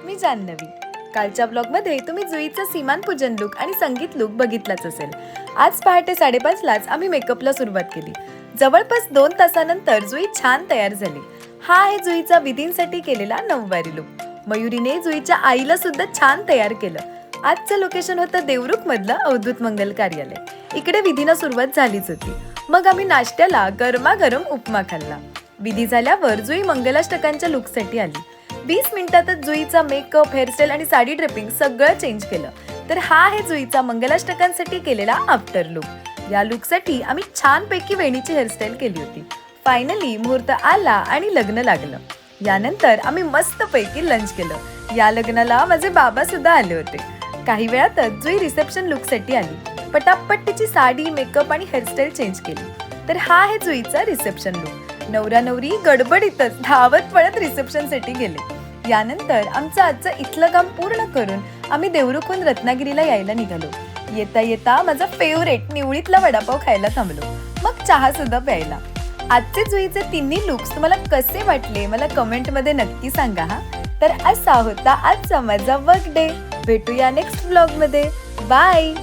मी जान्हवी. कालच्या ब्लॉगमध्ये तुम्ही जुईचा सीमान पूजन लुक आणि संगीत लुक बघितलाच असेल. आज पहाटे 5:30लाच आम्ही मेकअपला सुरुवात केली. जवळपास 2 तासानंतर जुई छान तयार झाली. हा आहे जुईचा विधींसाठी केलेला नऊवारी लुक. मयुरीने जुईच्या आईला सुद्धा छान तयार केलं. आजचं लोकेशन होतं देवरुख मधलं अवधूत मंगल कार्यालय. इकडे विधीला सुरुवात झालीच होती. मग आम्ही नाश्त्याला गरमागरम उपमा खाल्ला. विधी झाल्यावर जुई मंगलाष्टकांच्या लुकसाठी आली. 20 मिनिटातच जुईचा मेकअप, हेअरस्टाईल आणि साडी ड्रेपिंग सगळं चेंज केलं. तर हा आहे जुईचा मंगलाष्टकांसाठी केलेला आफ्टर लुक. या लुकसाठी आम्ही छानपैकी वेणीची हेअरस्टाईल केली होती. फायनली मुहूर्त आला आणि लग्न लागलं. यानंतर आम्ही मस्तपैकी लंच केलं. या लग्नाला माझे बाबा सुद्धा आले होते. काही वेळातच जुई रिसेप्शन लुकसाठी आली. पटापट तिची साडी, मेकअप आणि हेअरस्टाईल चेंज केली. तर हा आहे जुईचा रिसेप्शन लुक. नवरा नवरी गडबडीतच धावत पळत रिसेप्शनसाठी गेले. यानंतर आमचं आजचं इथलं काम पूर्ण करून आम्ही देवरुखहून रत्नागिरीला यायला निघालो. येता येता माझा फेवरेट निवळीतला वडापाव खायला थांबलो. मग चहा सुद्धा प्यायला. आजचे जुईचे तिन्ही लुक्स तुम्हाला कसे वाटले मला कमेंटमध्ये नक्की सांगा हा. तर असा होता आजचा माझा वर्क डे. भेटूया नेक्स्ट व्लॉगमध्ये. बाय.